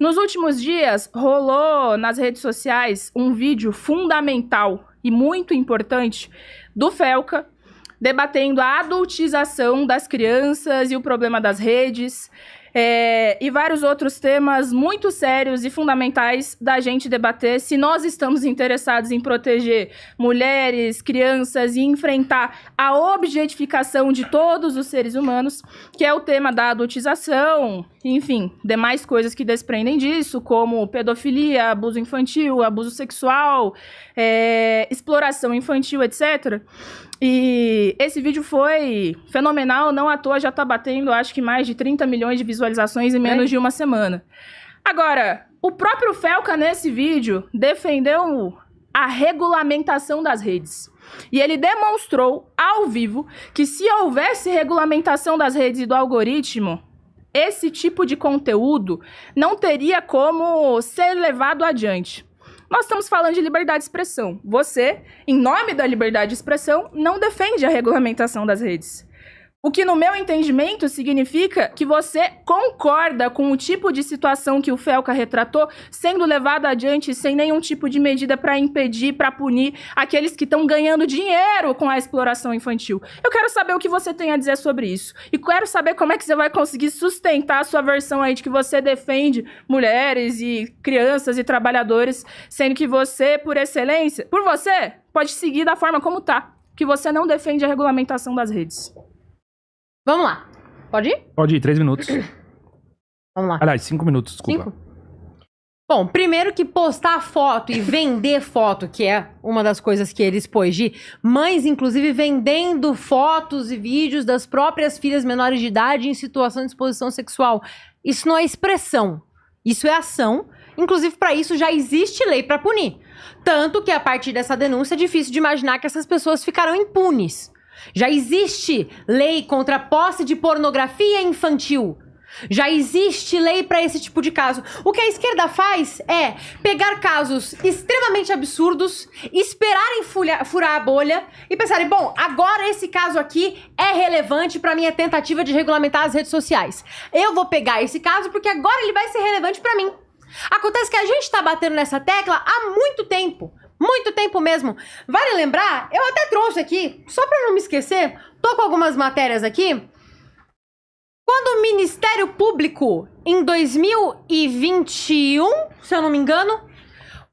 Nos últimos dias, rolou nas redes sociais um vídeo fundamental e muito importante do Felca, debatendo a adultização das crianças e o problema das redes, e vários outros temas muito sérios e fundamentais da gente debater se nós estamos interessados em proteger mulheres, crianças e enfrentar a objetificação de todos os seres humanos, que é o tema da adultização, enfim, demais coisas que desprendem disso, como pedofilia, abuso infantil, abuso sexual, exploração infantil, etc. E esse vídeo foi fenomenal, não à toa já tá batendo, acho que mais de 30 milhões de visualizações em menos de uma semana. Agora, o próprio Felca, nesse vídeo, defendeu a regulamentação das redes. E ele demonstrou, ao vivo, que se houvesse regulamentação das redes e do algoritmo, esse tipo de conteúdo não teria como ser levado adiante. Nós estamos falando de liberdade de expressão. Você, em nome da liberdade de expressão, não defende a regulamentação das redes. O que, no meu entendimento, significa que você concorda com o tipo de situação que o Felca retratou sendo levado adiante sem nenhum tipo de medida para impedir, para punir aqueles que estão ganhando dinheiro com a exploração infantil. Eu quero saber o que você tem a dizer sobre isso. E quero saber como é que você vai conseguir sustentar a sua versão aí de que você defende mulheres e crianças e trabalhadores, sendo que você, por excelência, por você, pode seguir da forma como tá, que você não defende a regulamentação das redes. Vamos lá. Pode ir? Pode ir, 3 minutos. Vamos lá. Aliás, 5 minutos, desculpa. 5? Bom, primeiro que postar foto e vender foto, que é uma das coisas que ele expôs, de mães, inclusive, vendendo fotos e vídeos das próprias filhas menores de idade em situação de exposição sexual. Isso não é expressão, isso é ação. Inclusive, para isso já existe lei para punir. Tanto que, a partir dessa denúncia, é difícil de imaginar que essas pessoas ficarão impunes. Já existe lei contra a posse de pornografia infantil. Já existe lei para esse tipo de caso. O que a esquerda faz é pegar casos extremamente absurdos, esperarem furar a bolha e pensarem, bom, agora esse caso aqui é relevante para minha tentativa de regulamentar as redes sociais. Eu vou pegar esse caso porque agora ele vai ser relevante para mim. Acontece que a gente tá batendo nessa tecla há muito tempo. Muito tempo mesmo. Vale lembrar, eu até trouxe aqui, só para não me esquecer, tô com algumas matérias aqui. Quando o Ministério Público, em 2021, se eu não me engano,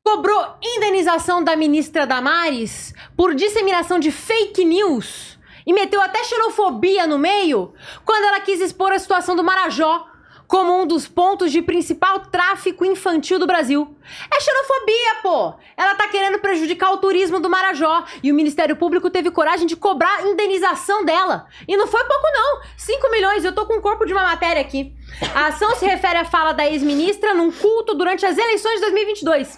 cobrou indenização da ministra Damares por disseminação de fake news e meteu até xenofobia no meio, quando ela quis expor a situação do Marajó como um dos pontos de principal tráfico infantil do Brasil. É xenofobia, pô! Ela tá querendo prejudicar o turismo do Marajó e o Ministério Público teve coragem de cobrar a indenização dela. E não foi pouco não, 5 milhões, eu tô com o corpo de uma matéria aqui. A ação se refere à fala da ex-ministra num culto durante as eleições de 2022,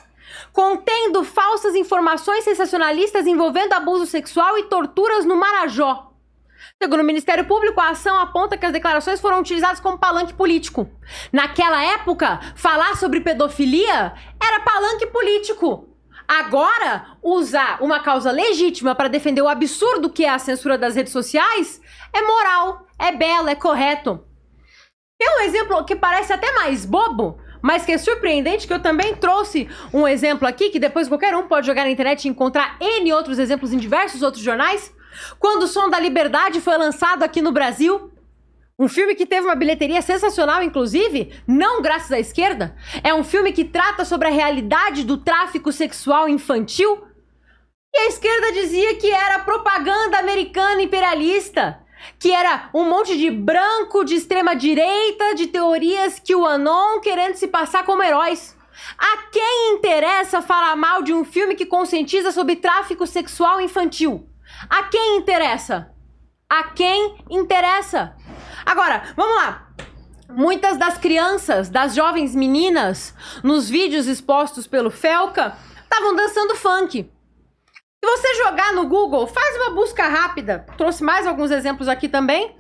contendo falsas informações sensacionalistas envolvendo abuso sexual e torturas no Marajó. Segundo o Ministério Público, a ação aponta que as declarações foram utilizadas como palanque político. Naquela época, falar sobre pedofilia era palanque político. Agora, usar uma causa legítima para defender o absurdo que é a censura das redes sociais é moral, é belo, é correto. Tem um exemplo que parece até mais bobo, mas que é surpreendente, que eu também trouxe um exemplo aqui, que depois qualquer um pode jogar na internet e encontrar N outros exemplos em diversos outros jornais. Quando o Som da Liberdade foi lançado aqui no Brasil, um filme que teve uma bilheteria sensacional, inclusive, não graças à esquerda, é um filme que trata sobre a realidade do tráfico sexual infantil, e a esquerda dizia que era propaganda americana imperialista, que era um monte de branco de extrema direita, de teorias QAnon querendo se passar como heróis. A quem interessa falar mal de um filme que conscientiza sobre tráfico sexual infantil? A quem interessa? A quem interessa? Agora, vamos lá. Muitas das crianças, das jovens meninas, nos vídeos expostos pelo Felca, estavam dançando funk. Se você jogar no Google, faz uma busca rápida. Trouxe mais alguns exemplos aqui também.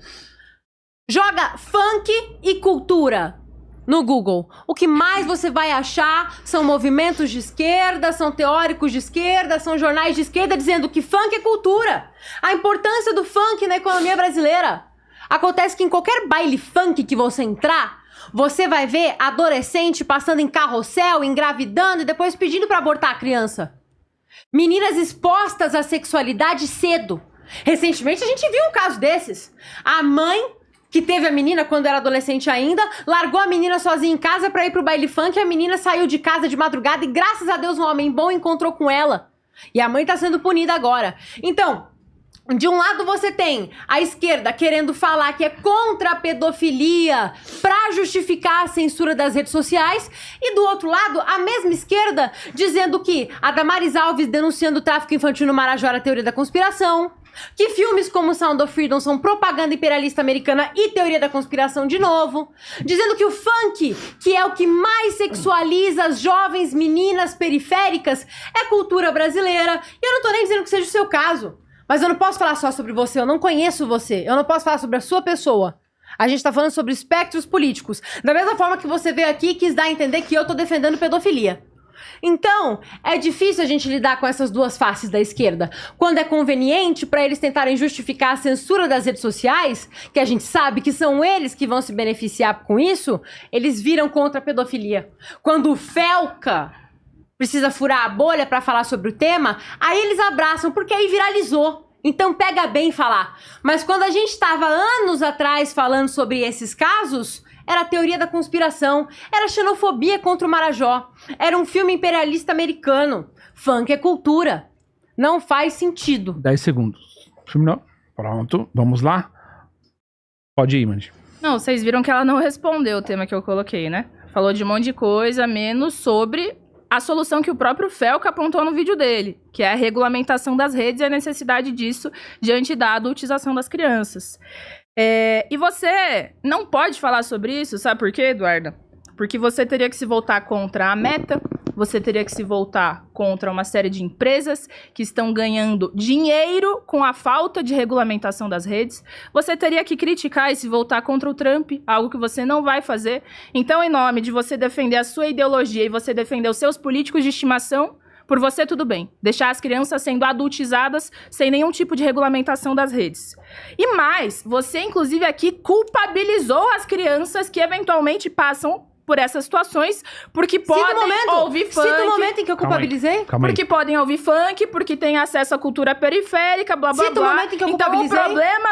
Joga funk e cultura no Google. O que mais você vai achar são movimentos de esquerda, são teóricos de esquerda, são jornais de esquerda dizendo que funk é cultura. A importância do funk na economia brasileira. Acontece que em qualquer baile funk que você entrar, você vai ver adolescente passando em carrossel, engravidando e depois pedindo pra abortar a criança. Meninas expostas à sexualidade cedo. Recentemente a gente viu um caso desses. A mãe, que teve a menina quando era adolescente ainda, largou a menina sozinha em casa pra ir pro baile funk, a menina saiu de casa de madrugada e graças a Deus um homem bom encontrou com ela. E a mãe tá sendo punida agora. Então, de um lado você tem a esquerda querendo falar que é contra a pedofilia pra justificar a censura das redes sociais e do outro lado a mesma esquerda dizendo que a Damares Alves denunciando o tráfico infantil no Marajó era teoria da conspiração, que filmes como Sound of Freedom são propaganda imperialista americana e teoria da conspiração de novo, dizendo que o funk, que é o que mais sexualiza as jovens meninas periféricas, é cultura brasileira. E eu não tô nem dizendo que seja o seu caso. Mas eu não posso falar só sobre você, eu não conheço você, eu não posso falar sobre a sua pessoa. A gente tá falando sobre espectros políticos. Da mesma forma que você veio aqui e quis dar a entender que eu tô defendendo pedofilia. Então, é difícil a gente lidar com essas duas faces da esquerda. Quando é conveniente pra eles tentarem justificar a censura das redes sociais, que a gente sabe que são eles que vão se beneficiar com isso, eles viram contra a pedofilia. Quando o Felca precisa furar a bolha pra falar sobre o tema, aí eles abraçam, porque aí viralizou. Então pega bem falar. Mas quando a gente tava anos atrás falando sobre esses casos, era teoria da conspiração, era xenofobia contra o Marajó, era um filme imperialista americano. Funk é cultura. Não faz sentido. 10 segundos. Terminou? Pronto, vamos lá. Pode ir, Mandy. Não, vocês viram que ela não respondeu o tema que eu coloquei, né? Falou de um monte de coisa, menos sobre a solução que o próprio Felca apontou no vídeo dele, que é a regulamentação das redes e a necessidade disso diante da adultização das crianças. E você não pode falar sobre isso, sabe por quê, Eduarda? Porque você teria que se voltar contra a Meta, você teria que se voltar contra uma série de empresas que estão ganhando dinheiro com a falta de regulamentação das redes. Você teria que criticar e se voltar contra o Trump, algo que você não vai fazer. Então, em nome de você defender a sua ideologia e você defender os seus políticos de estimação, por você tudo bem. Deixar as crianças sendo adultizadas sem nenhum tipo de regulamentação das redes. E mais, você inclusive aqui culpabilizou as crianças que eventualmente passam por essas situações, porque podem ouvir funk. Cita o momento em que eu culpabilizei. Calma aí. Porque podem ouvir funk, porque tem acesso à cultura periférica, blá, blá, Cita o blá. momento em que eu então, culpabilizei. o problema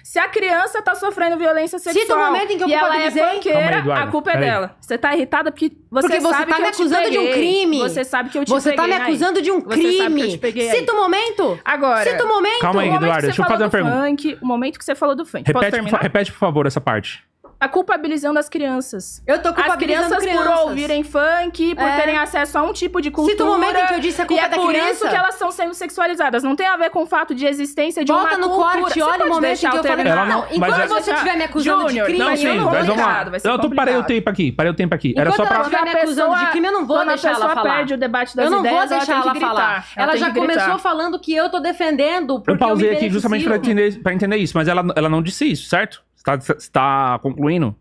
se a criança tá sofrendo violência sexual Cita o momento em que eu e ela é culpabilizei. Calma funkeira, aí, Eduarda, a culpa é peraí. dela. Você tá irritada porque você Porque você sabe tá que me eu te acusando de um peguei. crime. Você sabe que eu te Você peguei. tá me aí. acusando de um Você sabe que eu crime. te peguei aí. Cita o momento. Agora, Cita o momento. Calma aí, o momento Eduarda, que deixa eu você fazer uma falou do pergunta. funk, o momento que você falou do funk. Posso terminar? Repete, por favor, essa parte. A culpabilizando as crianças. Eu tô As culpabilizando crianças por ouvirem funk, por terem acesso a um tipo de cultura. Cita o momento em que eu disse a culpa e é da por criança. isso que elas estão sendo sexualizadas. Não tem a ver com o fato de existência de Volta uma no cultura. corte, Você olha pode o momento deixar em que eu falei. terminar? Ela não- Não, mas enquanto é- você estiver me acusando Júnior, de crime, Não, vai sim, ser eu não vou mas vamos lá. complicado, vai ser Não, parei o complicado. tempo aqui. Era Enquanto só pra... ela estiver me acusando de crime, eu não vou Quando a deixar ela pessoa falar. perde o debate das Eu não vou ideias, deixar ela tem ela que falar. gritar. Ela tem já que gritar. começou falando que eu tô defendendo porque Eu pausei aqui me justamente pra entender isso, mas ela não disse isso, certo? Você tá concluindo?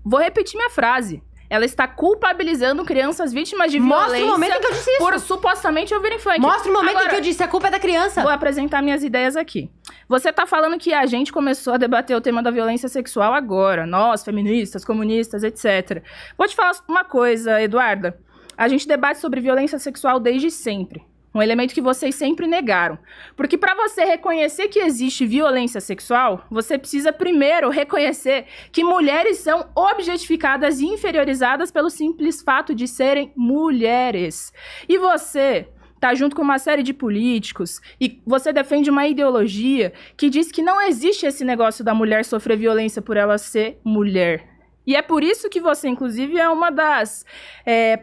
Vou repetir minha frase. Ela está culpabilizando crianças vítimas de Mostra violência o momento em que eu disse isso. por supostamente ouvirem funk. Mostra o momento Agora, em que eu disse a culpa é da criança. Vou apresentar minhas ideias aqui. Você tá falando que a gente começou a debater o tema da violência sexual agora. Nós, feministas, comunistas, etc. Vou te falar uma coisa, Eduarda. A gente debate sobre violência sexual desde sempre. Um elemento que vocês sempre negaram. Porque para você reconhecer que existe violência sexual, você precisa primeiro reconhecer que mulheres são objetificadas e inferiorizadas pelo simples fato de serem mulheres. E você tá junto com uma série de políticos e você defende uma ideologia que diz que não existe esse negócio da mulher sofrer violência por ela ser mulher. E é por isso que você, inclusive, é uma das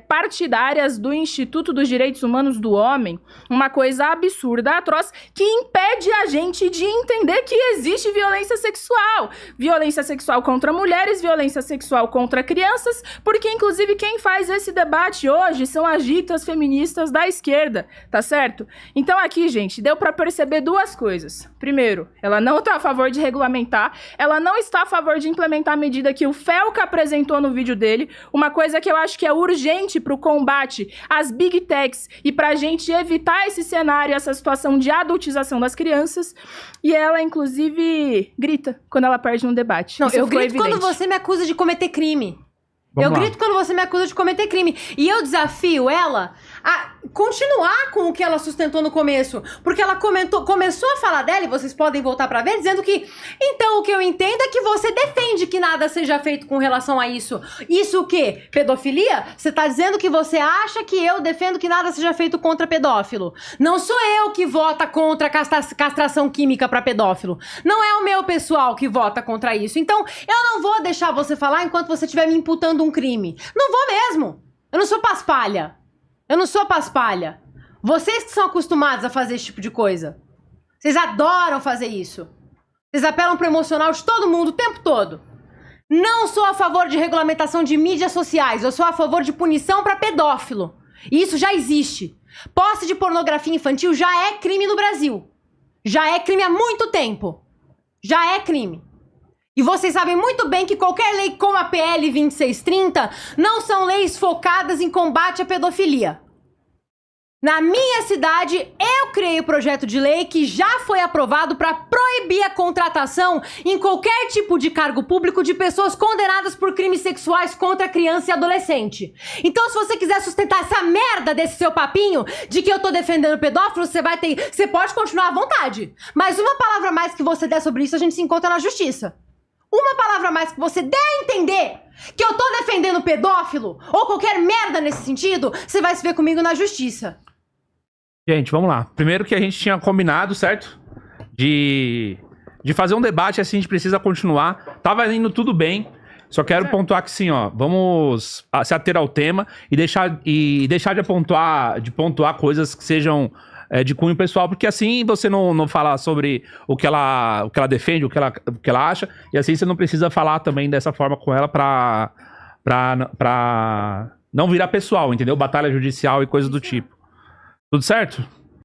partidárias do Instituto dos Direitos Humanos do Homem, uma coisa absurda, atroz, que impede a gente de entender que existe violência sexual. Violência sexual contra mulheres, violência sexual contra crianças, porque, inclusive, quem faz esse debate hoje são as ditas feministas da esquerda, tá certo? Então, aqui, gente, deu pra perceber duas coisas. Primeiro, ela não tá a favor de regulamentar, ela não está a favor de implementar a medida que o Felca apresentou no vídeo dele, uma coisa que eu acho que é urgente para o combate às big techs e para a gente evitar esse cenário, essa situação de adultização das crianças. E ela, inclusive, grita quando ela perde um debate. Não, Isso eu ficou grito evidente. quando você me acusa de cometer crime. Eu grito quando você me acusa de cometer crime. E eu desafio ela a continuar com o que ela sustentou no começo. Porque ela começou a falar dela, e vocês podem voltar pra ver, dizendo que... Então, o que eu entendo é que você defende que nada seja feito com relação a isso. Isso o quê? Pedofilia? Você tá dizendo que você acha que eu defendo que nada seja feito contra pedófilo. Não sou eu que vota contra a castração química pra pedófilo. Não é o meu pessoal que vota contra isso. Então, eu não vou deixar você falar enquanto você estiver me imputando um crime. Não vou mesmo. Eu não sou paspalha. Eu não sou paspalha. Vocês que são acostumados a fazer esse tipo de coisa. Vocês adoram fazer isso. Vocês apelam pro emocional de todo mundo o tempo todo. Não sou a favor de regulamentação de mídias sociais. Eu sou a favor de punição pra pedófilo. E isso já existe. Posse de pornografia infantil já é crime no Brasil. Já é crime há muito tempo. Já é crime. E vocês sabem muito bem que qualquer lei como a PL 2630 não são leis focadas em combate à pedofilia. Na minha cidade, eu criei o projeto de lei que já foi aprovado para proibir a contratação em qualquer tipo de cargo público de pessoas condenadas por crimes sexuais contra criança e adolescente. Então, se você quiser sustentar essa merda desse seu papinho de que eu tô defendendo pedófilo, você pode continuar à vontade. Mas uma palavra a mais que você der sobre isso, a gente se encontra na justiça. Uma palavra a mais que você der a entender que eu tô defendendo pedófilo ou qualquer merda nesse sentido, você vai se ver comigo na justiça. Gente, vamos lá. Primeiro que a gente tinha combinado, certo? De fazer um debate, assim, a gente precisa continuar. Tava indo tudo bem. Só quero pontuar que sim, ó, vamos se ater ao tema e deixar de pontuar coisas que sejam de cunho pessoal, porque assim você não fala sobre o que ela defende, o que ela acha, e assim você não precisa falar também dessa forma com ela pra não virar pessoal, entendeu? Batalha judicial e coisas do tipo. Tudo certo?